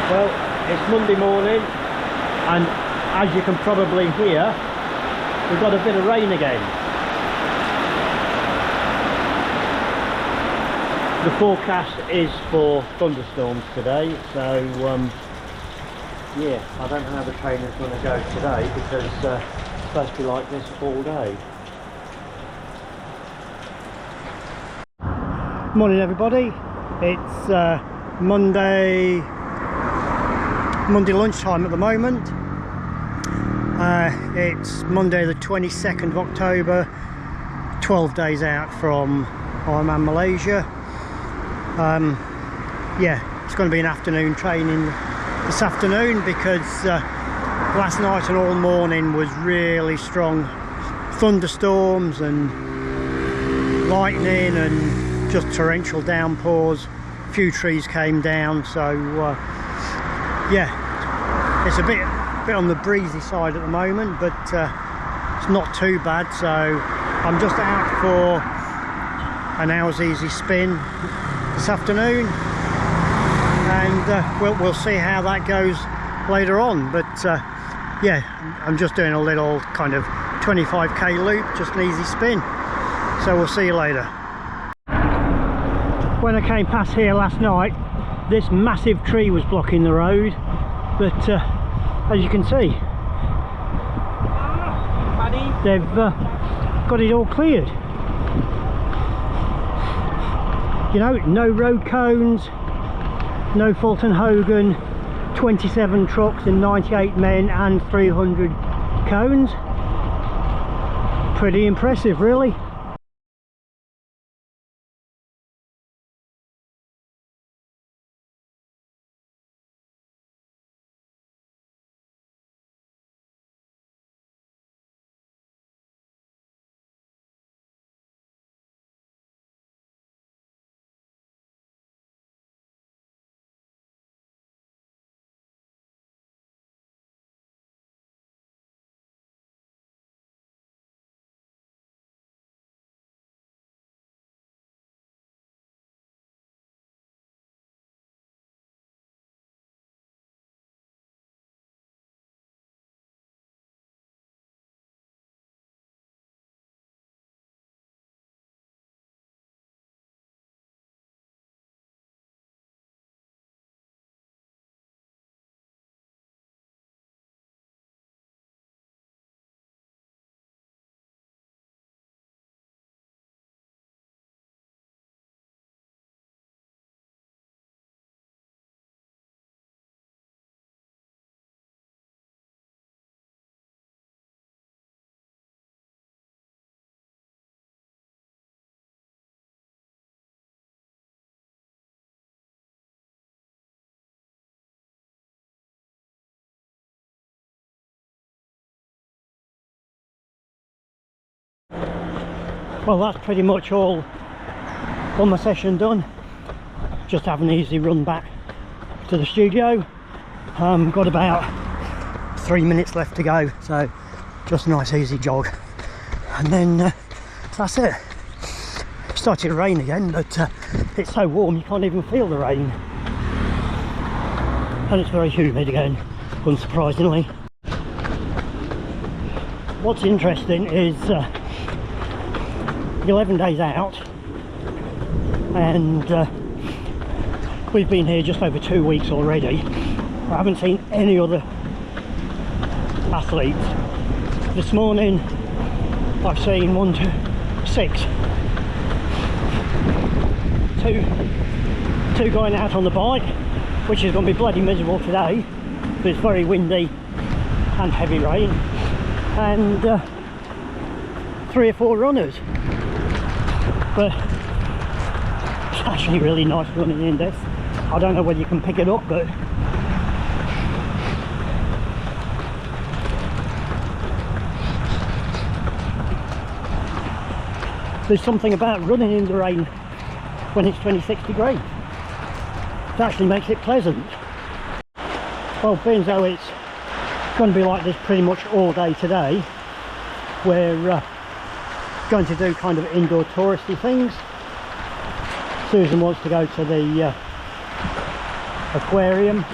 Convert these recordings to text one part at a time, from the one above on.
Well, it's Monday morning, and as you can probably hear, we've got a bit of rain again. The forecast is for thunderstorms today, so yeah, I don't know how the trainer's going to go today because it's supposed to be like this all day. Morning everybody, it's Monday lunchtime at the moment. It's Monday the 22nd of October, 12 days out from Ironman Malaysia. Yeah, it's going to be an afternoon training this afternoon because last night and all morning was really strong thunderstorms and lightning and just torrential downpours. A few trees came down, so yeah, it's a bit on the breezy side at the moment, but it's not too bad. So I'm just out for an hour's easy spin this afternoon, and we'll see how that goes later on. But yeah, I'm just doing a little kind of 25k loop, just an easy spin, so we'll see you later. When I came past here last night, this massive tree was blocking the road, but as you can see, they've got it all cleared. You know, no road cones, no Fulton Hogan, 27 trucks and 98 men and 300 cones. Pretty impressive, really. Well, that's pretty much all my session done. Just have an easy run back to the studio. Got about 3 minutes left to go, so just a nice easy jog, and then that's it. It started to rain again, but it's so warm you can't even feel the rain, and it's very humid again, unsurprisingly. What's interesting is 11 days out, and we've been here just over 2 weeks already. I haven't seen any other athletes. This morning I've seen 1, 2, 6, two going out on the bike, which is going to be bloody miserable today because it's very windy and heavy rain, and 3 or 4 runners. But it's actually really nice running in this. I don't know whether you can pick it up, but there's something about running in the rain when it's 26 degrees. It actually makes it pleasant. Well, being as though it's going to be like this pretty much all day today, we're going to do kind of indoor touristy things. Susan wants to go to the aquarium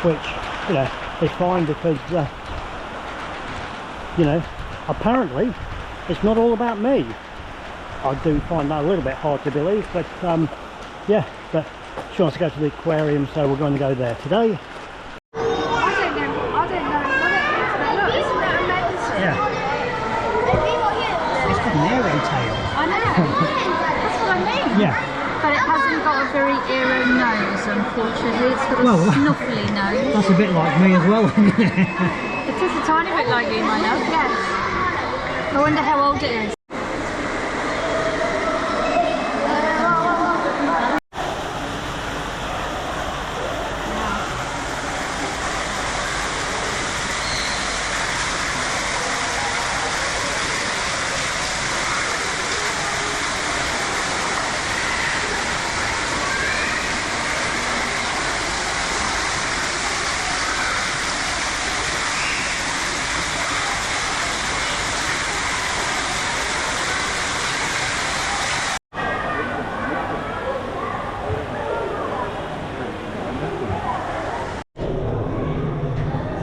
which, you know, is fine because you know, apparently it's not all about me. I do find that a little bit hard to believe, but yeah, but she wants to go to the aquarium, so we're going to go there today. I don't know what it is, but look, isn't that amazing? Yeah. It's got an arrow tail. I know. That's what I mean. Yeah. But it hasn't got a very arrow nose, unfortunately. It's got a snuffly nose. That's a bit like me as well. It is a tiny bit like you, my love, yes. I wonder how old it is.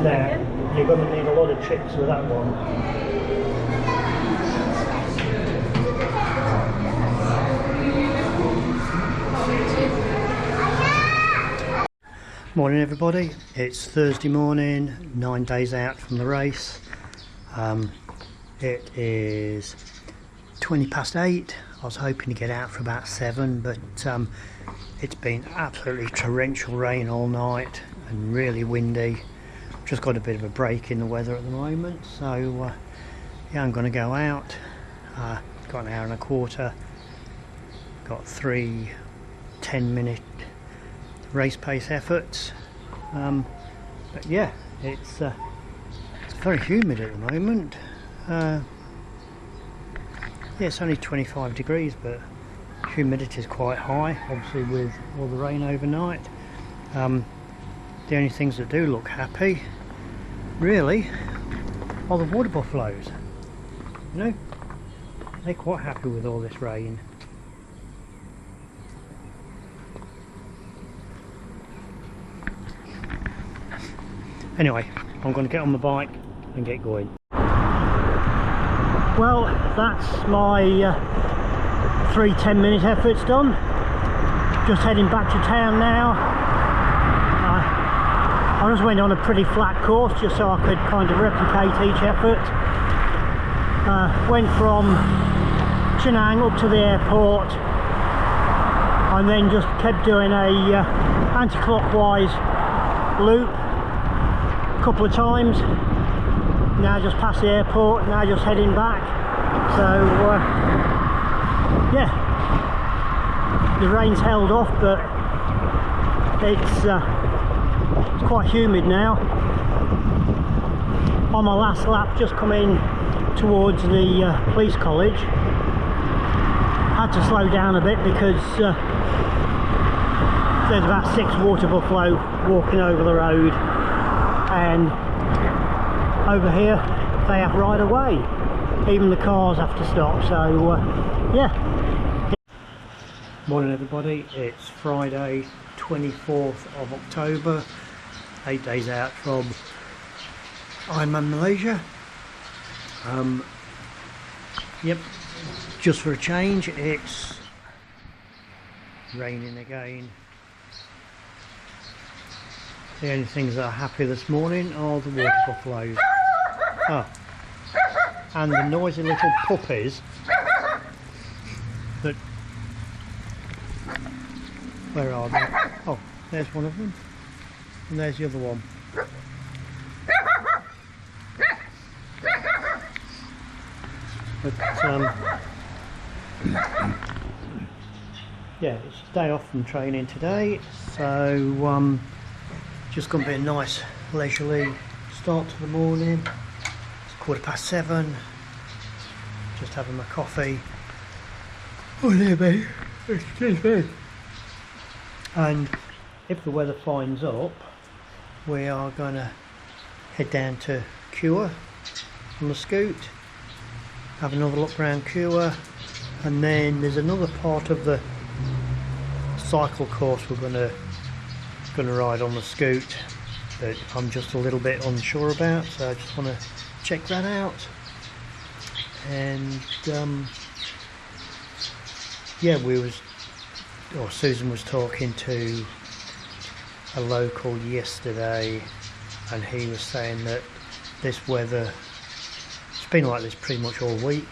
Now, you're going to need a lot of tricks with that one. Morning everybody, it's Thursday morning, 9 days out from the race. It is 20 past 8. I was hoping to get out for about 7, but it's been absolutely torrential rain all night and really windy. Just got a bit of a break in the weather at the moment, so yeah, I'm going to go out. Got an hour and a quarter, got 3 10-minute race pace efforts, but yeah, it's very humid at the moment. Yeah, it's only 25 degrees, but humidity is quite high, obviously with all the rain overnight. The only things that do look happy really are the water buffaloes. You know, they're quite happy with all this rain. Anyway, I'm going to get on the bike and get going. Well, that's my 3 10-minute efforts done. Just heading back to town now. I just went on a pretty flat course just so I could kind of replicate each effort. Went from Chenang up to the airport and then just kept doing a anti-clockwise loop a couple of times. Now just past the airport, now just heading back. So yeah, the rain's held off, but it's quite humid now. On my last lap, just coming towards the police college, had to slow down a bit because there's about 6 water buffalo walking over the road, and over here they have right away. Even the cars have to stop, so yeah. Morning everybody, it's Friday 24th of October, 8 days out from Ironman Malaysia. Yep, just for a change, it's raining again. The only things that are happy this morning are the water buffaloes. Oh, and the noisy little puppies that... Where are they? Oh, there's one of them, and there's the other one. But yeah, it's a day off from training today, so just going to be a nice leisurely start to the morning. It's 7:15. Just having my coffee. Oh dear me, excuse me. And if the weather finds up, we are going to head down to Cure on the scoot, have another look around Cure, and then there's another part of the cycle course we're going to ride on the scoot. that I'm just a little bit unsure about, so I just want to check that out. And yeah, Susan was talking to a local yesterday, and he was saying that this weather, it's been like this pretty much all week.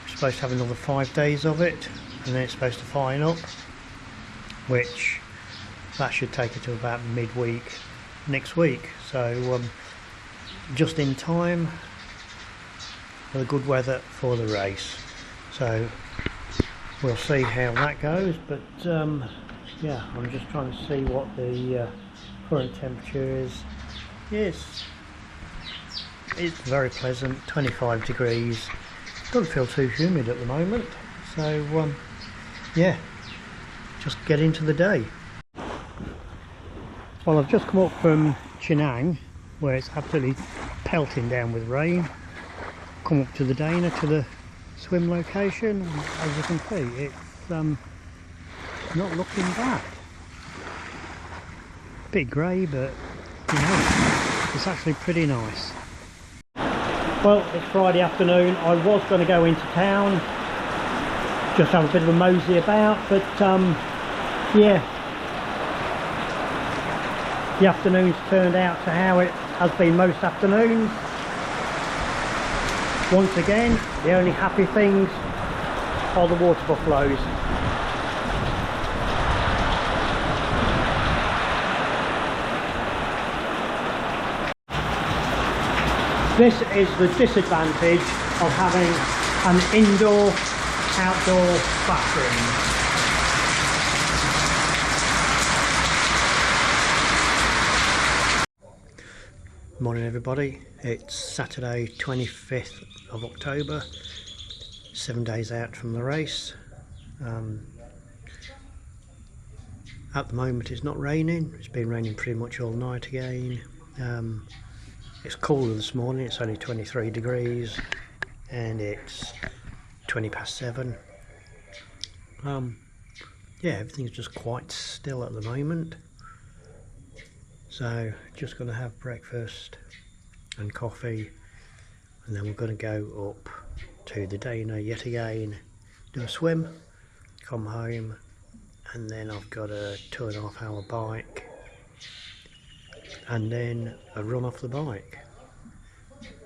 We're supposed to have another 5 days of it, and then it's supposed to fine up, which that should take it to about midweek next week. So just in time for the good weather for the race. So we'll see how that goes, but yeah, I'm just trying to see what the current temperature is. Yes, it's very pleasant, 25 degrees. Doesn't feel too humid at the moment, so yeah, just get into the day. Well, I've just come up from Chinang, where it's absolutely pelting down with rain. Come up to the Dana, to the swim location. As you can see, it's not looking bad. Bit grey, but you know, it's actually pretty nice. Well, it's Friday afternoon. I was going to go into town, just have a bit of a mosey about, but yeah, the afternoon's turned out to how it has been most afternoons. Once again, the only happy things are the water buffaloes. This is the disadvantage of having an indoor-outdoor bathroom. Morning everybody, it's Saturday 25th of October, 7 days out from the race. At the moment it's not raining, it's been raining pretty much all night again. It's cooler this morning, it's only 23 degrees and it's 20 past 7. Yeah, everything's just quite still at the moment. So just going to have breakfast and coffee, and then we're going to go up to the Dana yet again, do a swim, come home, and then I've got a 2.5 hour bike and then a run off the bike.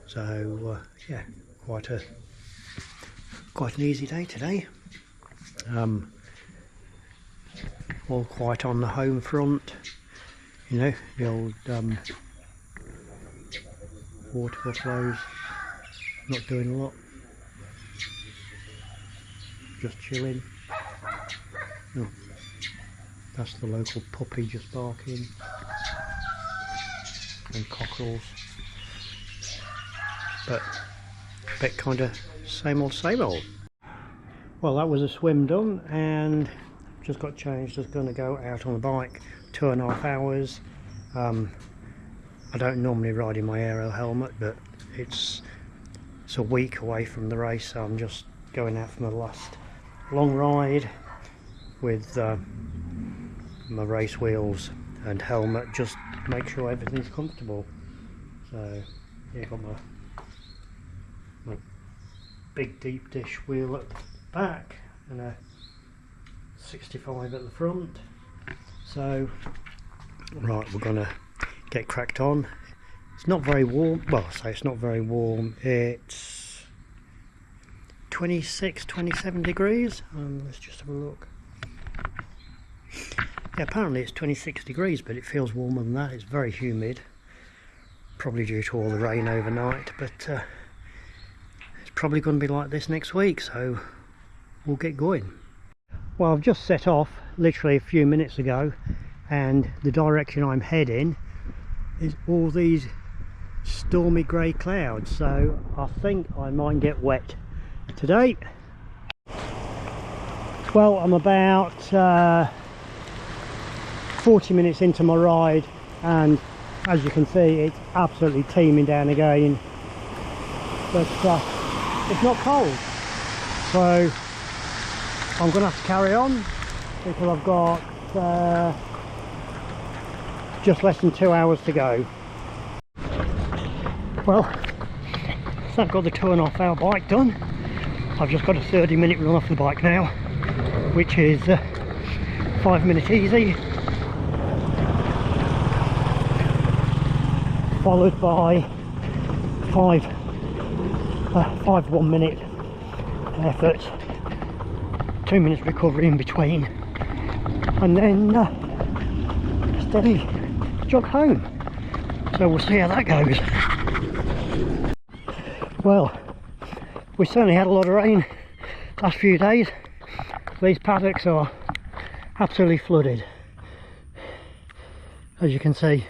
So yeah, quite an easy day today. All quite on the home front. You know, the old water buffaloes, not doing a lot, just chilling. Oh, that's the local puppy just barking, and cockerels, but a bit kind of same old same old. Well, that was a swim done, and just got changed. Just going to go out on the bike, 2.5 hours. I don't normally ride in my aero helmet, but it's a week away from the race, so I'm just going out for my last long ride with my race wheels and helmet, just make sure everything's comfortable. So yeah, got my big deep dish wheel at the back and a 65 at the front. So right, we're gonna get cracked on. It's not very warm, well, I say it's not very warm, it's 26-27 degrees. Let's just have a look. Yeah, apparently it's 26 degrees, but it feels warmer than that. It's very humid, probably due to all the rain overnight, but it's probably going to be like this next week, so we'll get going. Well, I've just set off literally a few minutes ago, and the direction I'm heading is all these stormy grey clouds, so I think I might get wet today. Well, I'm about 40 minutes into my ride, and as you can see, it's absolutely teeming down again, but it's not cold, so I'm gonna have to carry on because I've got just less than 2 hours to go. Well, so I've got the 2.5 hour bike done. I've just got a 30-minute run off the bike now, which is 5 minutes easy, followed by five 1 minute efforts, 2 minutes recovery in between, and then steady jog home. So we'll see how that goes. Well, we certainly had a lot of rain last few days. These paddocks are absolutely flooded, as you can see.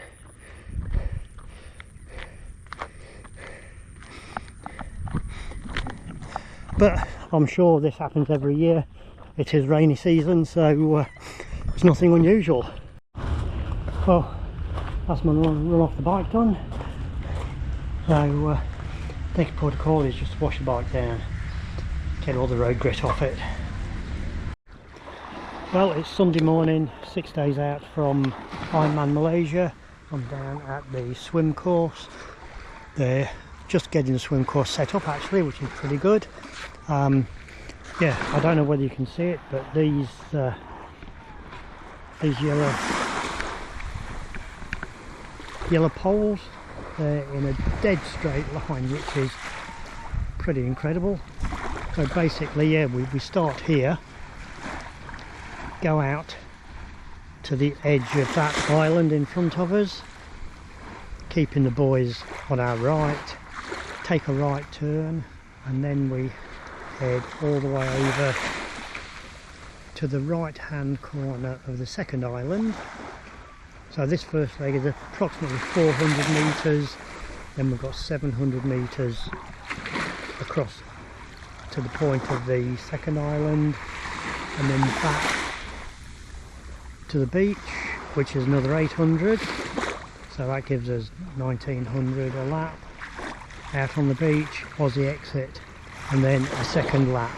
But I'm sure this happens every year. It is rainy season, so it's nothing unusual. Well, that's my run off the bike done. So next protocol is just to wash the bike down, get all the road grit off it. Well, it's Sunday morning, 6 days out from Ironman Malaysia. I'm down at the swim course. They're just getting the swim course set up actually, which is pretty good. Yeah, I don't know whether you can see it, but these yellow poles, they're in a dead straight line, which is pretty incredible. So basically, yeah, we start here, go out to the edge of that island in front of us, keeping the boys on our right, take a right turn, and then we head all the way over to the right hand corner of the second island. So this first leg is approximately 400 metres, then we've got 700 metres across to the point of the second island, and then back to the beach, which is another 800, so that gives us 1900 a lap. Out on the beach, Aussie exit, and then a second lap.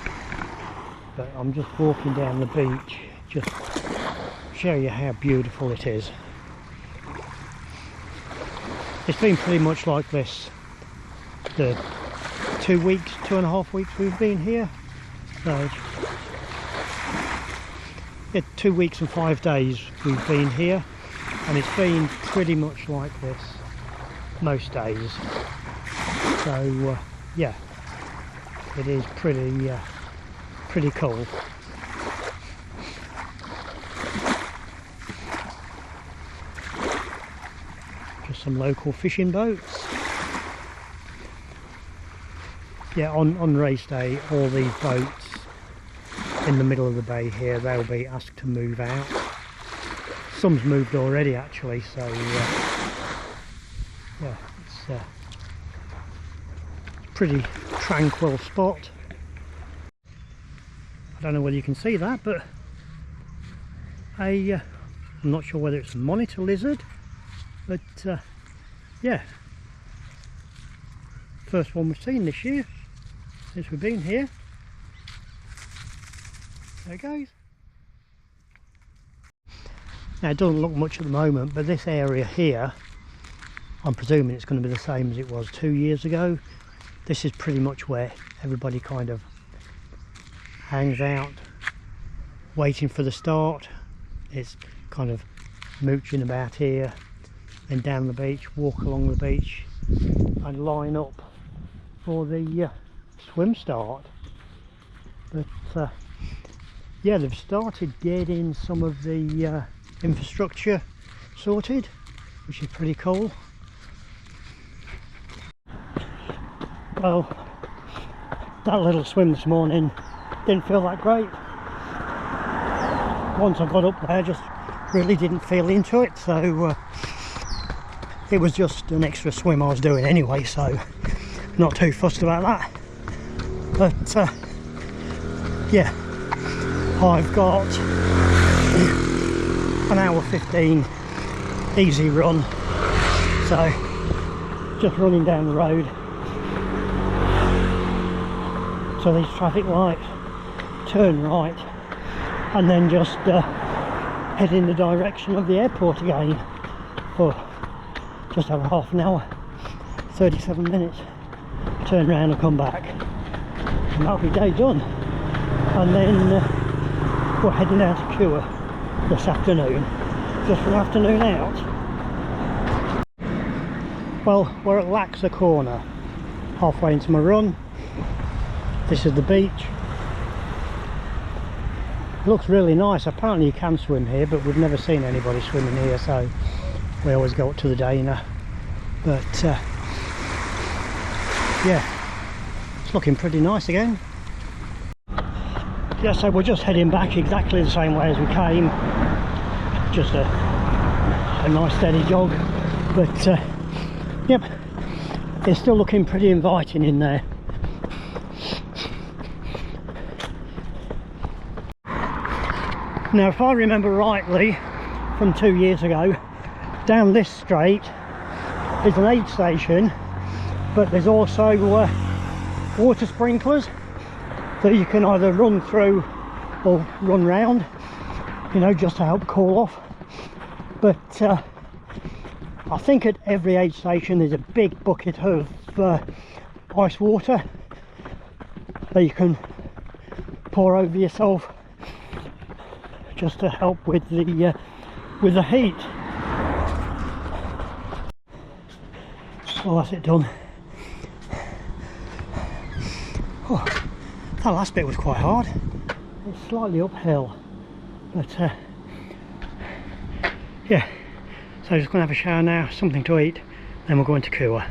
But I'm just walking down the beach just to show you how beautiful it is. It's been pretty much like this the 2.5 weeks we've been here. So yeah, 2 weeks and 5 days we've been here, and it's been pretty much like this most days. So yeah, it is pretty cool. Just some local fishing boats. Yeah, on race day, all these boats in the middle of the bay here, they'll be asked to move out. Some's moved already actually, so yeah, it's a pretty tranquil spot. I don't know whether you can see that, but I'm not sure whether it's a monitor lizard, but yeah, first one we've seen this year since we've been here. There it goes. Now it doesn't look much at the moment, but this area here, I'm presuming it's going to be the same as it was 2 years ago. This is pretty much where everybody kind of hangs out, waiting for the start. It's kind of mooching about here, then down the beach, walk along the beach and line up for the swim start. But yeah, they've started getting some of the infrastructure sorted, which is pretty cool. Well, that little swim this morning didn't feel that great. Once I got up there, I just really didn't feel into it, so it was just an extra swim I was doing anyway, so not too fussed about that. But yeah, I've got an hour 15 easy run, so just running down the road to these traffic lights, turn right, and then just head in the direction of the airport again, for just over half an hour, 37 minutes, turn around and come back, and that'll be day done. And then we're heading out to Cure this afternoon, just for an afternoon out. Well, we're at Laxer Corner, halfway into my run. This is the beach. It looks really nice. Apparently you can swim here, but we've never seen anybody swimming here, so we always go up to the Dana. But yeah, it's looking pretty nice again. Yeah, so we're just heading back exactly the same way as we came. Just a nice steady jog, but yep, it's still looking pretty inviting in there. Now, if I remember rightly from 2 years ago, down this straight is an aid station, but there's also water sprinklers that you can either run through or run round, you know, just to help cool off. But I think at every aid station there's a big bucket of ice water that you can pour over yourself, just to help with the heat. Well, that's it done. Oh, that last bit was quite hard. It's slightly uphill, but yeah. So I'm just going to have a shower now, something to eat, then we'll go into Kua.